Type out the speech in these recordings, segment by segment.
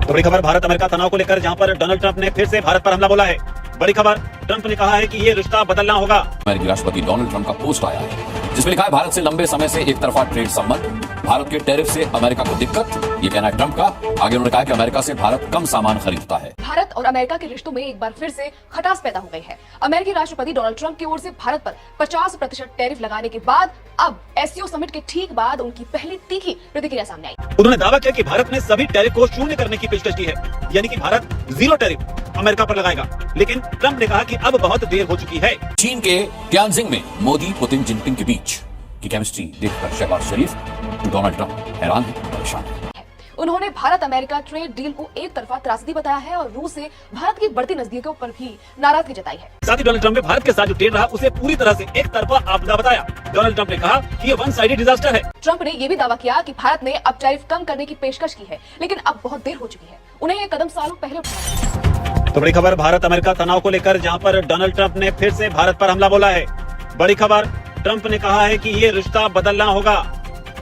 तो बड़ी खबर भारत अमेरिका तनाव को लेकर, जहां पर डोनाल्ड ट्रंप ने फिर से भारत पर हमला बोला है। बड़ी खबर, ट्रंप ने कहा है कि ये रिश्ता बदलना होगा। अमेरिकी राष्ट्रपति डोनाल्ड ट्रंप का पोस्ट आया है जिसमें लिखा है भारत से लंबे समय से एक तरफा ट्रेड संबंध, भारत के टैरिफ से अमेरिका को दिक्कत। ये कहना है ट्रंप का। आगे उन्होंने कहा कि अमेरिका से भारत कम सामान खरीदता है। भारत और अमेरिका के रिश्तों में एक बार फिर से खटास पैदा हो गई है। अमेरिकी राष्ट्रपति डोनाल्ड ट्रंप की ओर से भारत पर 50% टैरिफ लगाने के बाद अब एससीओ समिट के ठीक बाद उनकी पहली तीखी प्रतिक्रिया सामने आई। उन्होंने दावा किया कि भारत ने सभी टैरिफ को शून्य करने की पेशकश की है, यानी कि भारत 0 टैरिफ अमेरिका पर लगाएगा। लेकिन ट्रंप ने कहा कि अब बहुत देर हो चुकी है। चीन के त्यानजिंग में मोदी पुतिन जिनपिंग के बीच की केमिस्ट्री देखकर शहबाज शरीफ डोनाल्ड ट्रंप हैरान है, परेशान है। उन्होंने भारत अमेरिका ट्रेड डील को एक तरफा त्रासदी बताया है और रूस से भारत की बढ़ती नजदीकियों पर भी नाराजगी जताई है। साथ ही डोनाल्ड ट्रंप ने भारत के साथ जो ट्रेड रहा उसे पूरी तरह से एक तरफा आपदा बताया। डोनाल्ड ट्रंप ने कहा कि ये वन साइडेड डिजास्टर है। ट्रंप ने ये भी दावा किया कि भारत ने अब टैरिफ कम करने की पेशकश की है, लेकिन अब बहुत देर हो चुकी है। उन्हें ये कदम सालों पहले उठाना। तो बड़ी खबर भारत अमेरिका तनाव को लेकर, जहां पर डोनाल्ड ट्रंप ने फिर से भारत पर हमला बोला है। बड़ी खबर, ट्रंप ने कहा है कि ये रिश्ता बदलना होगा।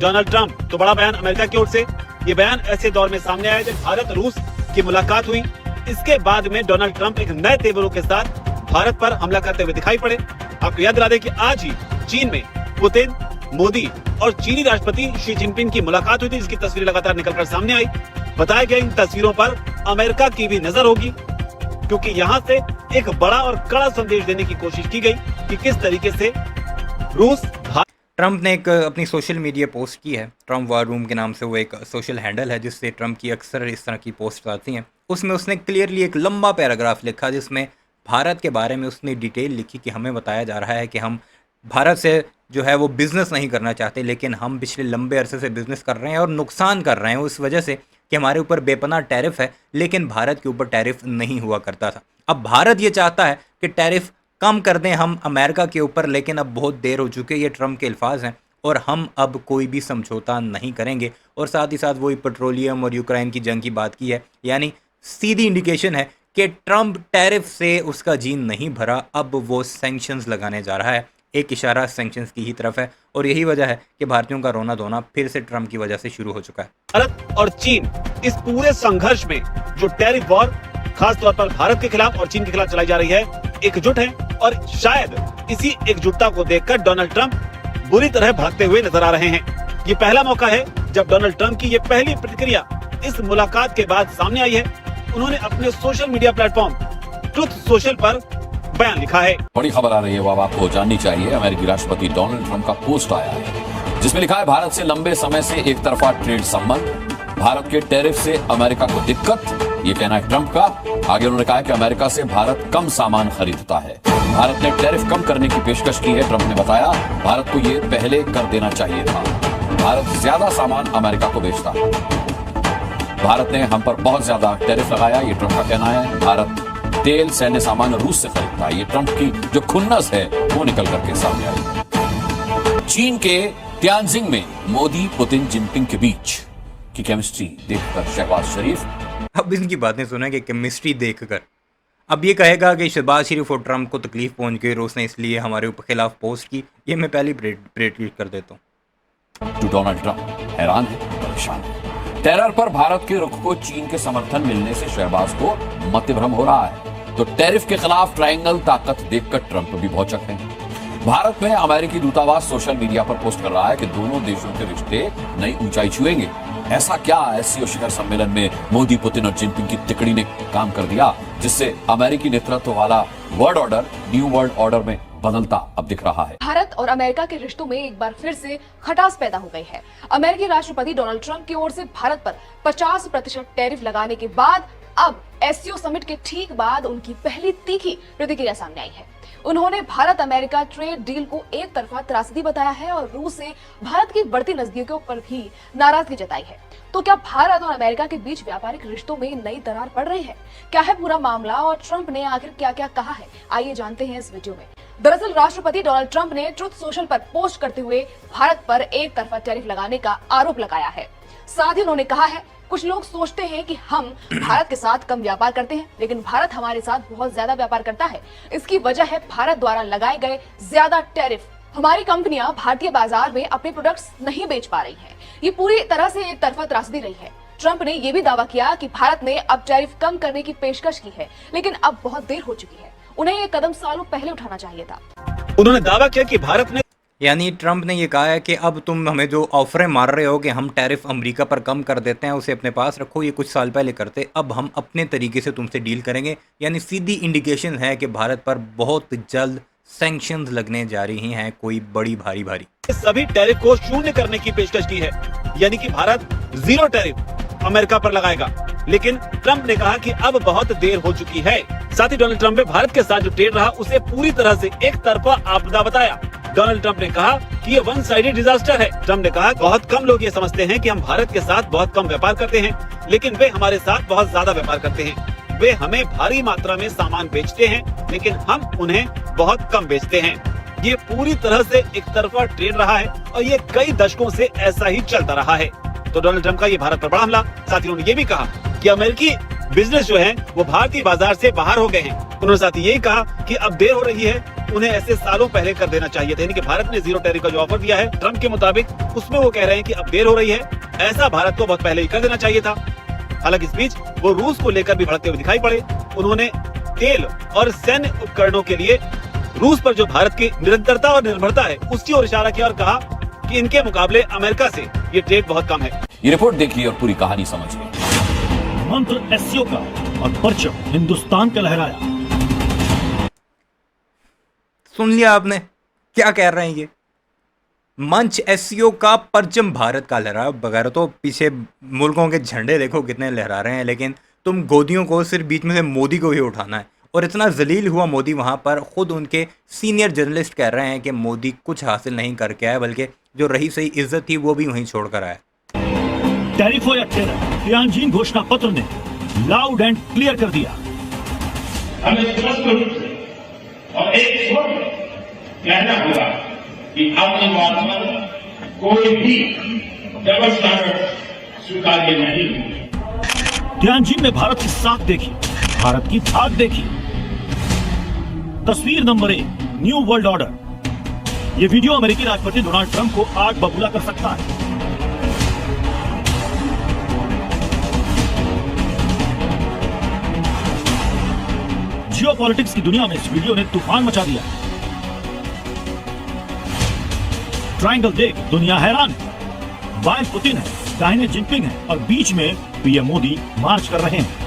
डोनाल्ड ट्रंप तो बड़ा बयान अमेरिका की ओर से। ये बयान ऐसे दौर में सामने आया जब भारत रूस की मुलाकात हुई। इसके बाद में डोनाल्ड ट्रंप एक नए तेवरों के साथ भारत पर हमला करते हुए दिखाई पड़े। आपको याद दिला दें कि आज ही चीन में पुतिन, मोदी और चीनी राष्ट्रपति शी जिनपिंग की मुलाकात हुई थी, जिसकी तस्वीरें लगातार निकलकर सामने आई। बताया गया इन तस्वीरों पर अमेरिका की भी नजर होगी, क्योंकि यहाँ से एक बड़ा और कड़ा संदेश देने की कोशिश की गई कि किस तरीके से रूस। ट्रंप ने एक अपनी सोशल मीडिया पोस्ट की है। ट्रंप वार रूम के नाम से वो एक सोशल हैंडल है जिससे ट्रंप की अक्सर इस तरह की पोस्ट आती हैं। उसमें उसने क्लियरली एक लंबा पैराग्राफ लिखा जिसमें भारत के बारे में उसने डिटेल लिखी कि हमें बताया जा रहा है कि हम भारत से जो है वो बिज़नेस नहीं करना चाहते, लेकिन हम पिछले लंबे अरसे से बिज़नेस कर रहे हैं और नुकसान कर रहे हैं उस वजह से कि हमारे ऊपर बेपनाह टैरिफ है, लेकिन भारत के ऊपर टैरिफ नहीं हुआ करता था। अब भारत ये चाहता है कि टैरिफ कम कर दें हम अमेरिका के ऊपर, लेकिन अब बहुत देर हो चुकी है। ये ट्रंप के अल्फाज हैं और हम अब कोई भी समझौता नहीं करेंगे। और साथ ही साथ वही पेट्रोलियम और यूक्रेन की जंग की बात की है, यानी सीधी इंडिकेशन है कि ट्रंप टैरिफ से उसका जी नहीं भरा, अब वो सैंक्शंस लगाने जा रहा है। एक इशारा सैंक्शंस की ही तरफ है और यही वजह है कि भारतीयों का रोना धोना फिर से ट्रंप की वजह से शुरू हो चुका है। भारत और चीन इस पूरे संघर्ष में जो टैरिफ वॉर खास तौर पर भारत के खिलाफ और चीन के खिलाफ चलाई जा रही है, एकजुट है। और शायद इसी एकजुटता को देखकर डोनाल्ड ट्रंप बुरी तरह भागते हुए नजर आ रहे हैं। ये पहला मौका है जब डोनाल्ड ट्रंप की ये पहली प्रतिक्रिया इस मुलाकात के बाद सामने आई है। उन्होंने अपने social media platform truth social पर बयान लिखा है। बड़ी खबर आ रही है, वो अब आपको जाननी चाहिए। अमेरिकी राष्ट्रपति डोनाल्ड ट्रंप का पोस्ट आया है जिसमें लिखा है भारत से लंबे समय से एक तरफा ट्रेड संबंध, भारत के टैरिफ से अमेरिका को दिक्कत। ये कहना है ट्रंप का। आगे उन्होंने कहा कि अमेरिका से भारत कम सामान खरीदता है। भारत ने टैरिफ कम करने की पेशकश की है। ट्रंप ने बताया भारत को ये पहले कर देना चाहिए था। भारत ज्यादा सामान अमेरिका को बेचता है। भारत ने हम पर बहुत ज्यादा टैरिफ लगाया, ये ट्रंप का कहना है। भारत तेल, सैन्य सामान रूस से खरीदता है। ये ट्रंप की जो खुन्नस है वो निकल करके सामने आई। चीन के त्यानजिंग में मोदी, पुतिन, जिनपिंग के बीच की केमिस्ट्री देखकर शहबाज शरीफ। अब इनकी बातें सुने कि केमिस्ट्री देखकर अब ये कहेगा कि शहबाज शरीफ और ट्रंप को तकलीफ पहुंच गई, रूस ने इसलिए हमारे ऊपर खिलाफ पोस्ट की। ये मैं पहले प्रेट कर देता हूँ। तो डोनाल्ड ट्रंप हैरान है, परेशान है। टेरर पर भारत के रुख को चीन के समर्थन मिलने से शहबाज को मतभ्रम हो रहा है, तो टैरिफ के खिलाफ ट्रायंगल ताकत देखकर ट्रंप भी भौचक हैं। भारत में अमेरिकी दूतावास सोशल मीडिया पर पोस्ट कर रहा है कि दोनों देशों के रिश्ते नई ऊंचाई छुएंगे। ऐसा क्या एससीओ शिखर सम्मेलन में मोदी, पुतिन और जिनपिंग की तिकड़ी ने काम कर दिया जिससे अमेरिकी नेतृत्व वाला world order new world order में बदलता अब दिख रहा है। भारत और अमेरिका के रिश्तों में एक बार फिर से खटास पैदा हो गई है। अमेरिकी राष्ट्रपति डोनाल्ड ट्रंप की ओर से भारत पर 50% टैरिफ लगाने के बाद अब एससीओ समिट के ठीक बाद उनकी पहली तीखी प्रतिक्रिया सामने आई है। उन्होंने भारत अमेरिका ट्रेड डील को एक तरफा त्रासदी बताया है और रूस से भारत की बढ़ती नजदीकियों पर भी नाराजगी जताई है। तो क्या भारत और अमेरिका के बीच व्यापारिक रिश्तों में नई दरार पड़ रही है? क्या है पूरा मामला और ट्रंप ने आखिर क्या क्या कहा है? आइए जानते हैं इस वीडियो में। दरअसल राष्ट्रपति डोनाल्ड ट्रंप ने ट्रुथ सोशल पर पोस्ट करते हुए भारत पर एक तरफा टैरिफ लगाने का आरोप लगाया है। साथ ही उन्होंने कहा है, कुछ लोग सोचते हैं कि हम भारत के साथ कम व्यापार करते हैं, लेकिन भारत हमारे साथ बहुत ज्यादा व्यापार करता है। इसकी वजह है भारत द्वारा लगाए गए ज्यादा टैरिफ। हमारी कंपनियां भारतीय बाजार में अपने प्रोडक्ट्स नहीं बेच पा रही हैं। ये पूरी तरह से एक तरफा त्रासदी रही है। ट्रंप ने यह भी दावा किया कि भारत ने अब टैरिफ कम करने की पेशकश की है, लेकिन अब बहुत देर हो चुकी है। उन्हें यह कदम सालों पहले उठाना चाहिए था। उन्होंने दावा किया कि भारत ने यानी ट्रंप ने ये कहा है कि अब तुम हमें जो ऑफरें मार रहे हो कि हम टैरिफ अमेरिका पर कम कर देते हैं, उसे अपने पास रखो, ये कुछ साल पहले करते, अब हम अपने तरीके से तुमसे डील करेंगे। यानी सीधी इंडिकेशन है कि भारत पर बहुत जल्द सैंक्शंस लगने जा रही हैं, कोई बड़ी भारी भारी। सभी टैरिफ को शून्य करने की पेशकश की है, यानी कि भारत जीरो टैरिफ अमेरिका पर लगाएगा। लेकिन ट्रंप ने कहा कि अब बहुत देर हो चुकी है। साथ ही डोनाल्ड ट्रंप ने भारत के साथ जो ट्रेड रहा उसे पूरी तरह से एक तरफा आपदा बताया। डोनाल्ड ट्रंप ने कहा कि ये वन साइडेड डिजास्टर है। ट्रंप ने कहा बहुत कम लोग ये समझते हैं कि हम भारत के साथ बहुत कम व्यापार करते हैं, लेकिन वे हमारे साथ बहुत ज्यादा व्यापार करते हैं। वे हमें भारी मात्रा में सामान बेचते हैं, लेकिन हम उन्हें बहुत कम बेचते हैं। ये पूरी तरह से एक तरफा ट्रेड रहा है और ये कई दशकों से ऐसा ही चलता रहा है। तो डोनाल्ड ट्रंप का ये भारत पर बड़ा हमला। साथ ही उन्होंने ये भी कहा कि अमेरिकी बिजनेस जो है वो भारतीय बाजार से बाहर हो गए हैं। उन्होंने साथ ही यही कहा कि अब देर हो रही है, उन्हें ऐसे सालों पहले कर देना चाहिए था। यानी कि भारत ने जीरो टैरिफ का जो ऑफर दिया है ट्रंप के मुताबिक, उसमें वो कह रहे हैं कि अब देर हो रही है, ऐसा भारत को बहुत पहले ही कर देना चाहिए था। हालांकि इस बीच वो रूस को लेकर भी भड़कते हुए दिखाई पड़े। उन्होंने तेल और सैन्य उपकरणों के लिए रूस पर जो भारत की निरंतरता और निर्भरता है उसकी ओर इशारा किया और कहा कि इनके मुकाबले अमेरिका से ये ट्रेड बहुत कम है। ये रिपोर्ट देखिए और पूरी कहानी समझिए। मंत्र एससीओ का और परचम हिंदुस्तान का लहराया। सुन लिया आपने क्या कह रहे हैं ये? मंच एससीओ का परचम भारत का लहरा। बगैर तो पीछे मुल्कों के झंडे देखो कितने लहरा रहे हैं, लेकिन तुम गोदियों को सिर्फ बीच में से मोदी को ही उठाना है। और इतना जलील हुआ मोदी वहाँ पर, खुद उनके सीनियर जर्नलिस्ट कह रहे हैं कि मोदी कुछ हासिल नहीं करके आया, बल्कि जो रही सही इज्जत थी वो भी वहीं छोड़ कर आया। टैरिफ हो या टेरर, तियानजिन घोषणा पत्र ने लाउड एंड क्लियर कर दिया। हमें स्पष्ट रूप से और एक स्वर में कहना होगा कि अपनी बात पर कोई भी डबल स्टैंडर्ड स्वीकार्य नहीं होंगे। तियानजिन में भारत की साख देखिए, भारत की धाक देखिए। तस्वीर नंबर 1, न्यू वर्ल्ड ऑर्डर। ये वीडियो अमेरिकी राष्ट्रपति डोनाल्ड ट्रंप को आग बबूला कर सकता है। जियोपॉलिटिक्स की दुनिया में इस वीडियो ने तूफान मचा दिया। ट्रायंगल देख दुनिया हैरान है। बाएं पुतिन है, दाहिने जिनपिंग है और बीच में पीएम मोदी मार्च कर रहे हैं।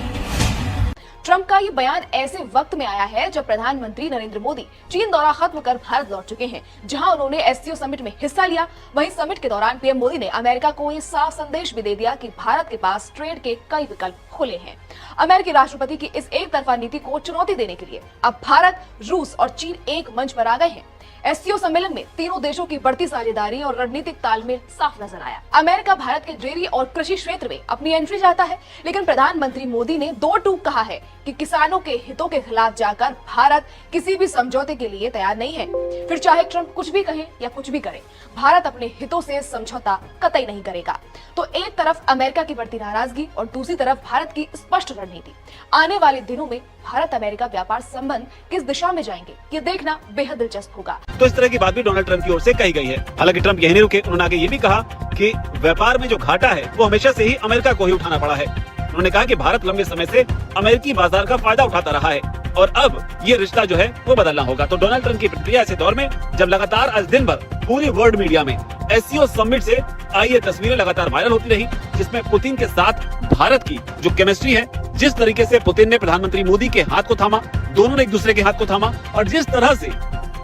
ट्रंप का ये बयान ऐसे वक्त में आया है जब प्रधानमंत्री नरेंद्र मोदी चीन दौरा खत्म कर भारत लौट चुके हैं, जहां उन्होंने एससीओ समिट में हिस्सा लिया। वहीं समिट के दौरान पीएम मोदी ने अमेरिका को ये साफ संदेश भी दे दिया कि भारत के पास ट्रेड के कई विकल्प खुले हैं। अमेरिकी राष्ट्रपति की इस एक तरफा नीति को चुनौती देने के लिए अब भारत, रूस और चीन एक मंच पर आ गए हैं। एससीओ सम्मेलन में तीनों देशों की बढ़ती साझेदारी और रणनीतिक तालमेल साफ नजर आया। अमेरिका भारत के डेयरी और कृषि क्षेत्र में अपनी एंट्री चाहता है, लेकिन प्रधानमंत्री मोदी ने दो टूक कहा है कि किसानों के हितों के खिलाफ जाकर भारत किसी भी समझौते के लिए तैयार नहीं है। फिर चाहे ट्रंप कुछ भी कहे या कुछ भी करे, भारत अपने हितों से समझौता कतई नहीं करेगा। तो एक तरफ अमेरिका की बढ़ती नाराजगी और दूसरी तरफ भारत की स्पष्ट रणनीति। आने वाले दिनों में भारत अमेरिका व्यापार संबंध किस दिशा में जाएंगे, ये देखना बेहद दिलचस्प होगा। तो इस तरह की बात भी डोनाल्ड ट्रंप की ओर से कही गई है। हालांकि ट्रंप यही नहीं रुके, उन्होंने आगे ये भी कहा कि व्यापार में जो घाटा है वो हमेशा से ही अमेरिका को ही उठाना पड़ा है। उन्होंने कहा कि भारत लंबे समय से अमेरिकी बाजार का फायदा उठाता रहा है और अब ये रिश्ता जो है वो बदलना होगा। तो डोनाल्ड ट्रंप की प्रतिक्रिया ऐसे दौर में जब लगातार आज दिन भर पूरी वर्ल्ड मीडिया में एससीओ समिट से आई ये तस्वीरें लगातार वायरल होती रही, जिसमें पुतिन के साथ भारत की जो केमिस्ट्री है, जिस तरीके से पुतिन ने प्रधानमंत्री मोदी के हाथ को थामा, दोनों ने एक दूसरे के हाथ को थामा और जिस तरह से,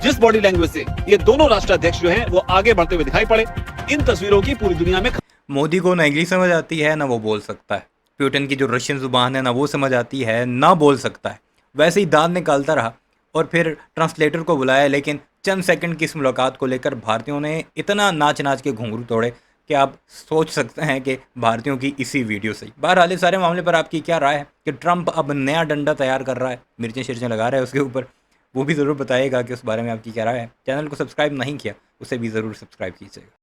जिस बॉडी लैंग्वेज से ये दोनों राष्ट्राध्यक्ष जो हैं वो आगे बढ़ते हुए दिखाई पड़े, इन तस्वीरों की पूरी दुनिया में। मोदी को ना इंग्लिश समझ आती है ना वो बोल सकता है। पुतिन की जो रशियन जुबान है ना वो समझ आती है ना बोल सकता है। वैसे ही दांत निकालता रहा और फिर ट्रांसलेटर को बुलाया, लेकिन चंद सेकंड की इस मुलाकात को लेकर भारतीयों ने इतना नाच नाच के घुंघरू तोड़े कि आप सोच सकते हैं कि भारतीयों की इसी वीडियो से। बहरहाल इस सारे मामले पर आपकी क्या राय है कि ट्रंप अब नया डंडा तैयार कर रहा है, मिर्चें शिर्चें लगा रहा है उसके ऊपर, वो भी ज़रूर बताइएगा कि उस बारे में आपकी क्या राय है। चैनल को सब्सक्राइब नहीं किया उसे भी ज़रूर सब्सक्राइब कीजिएगा।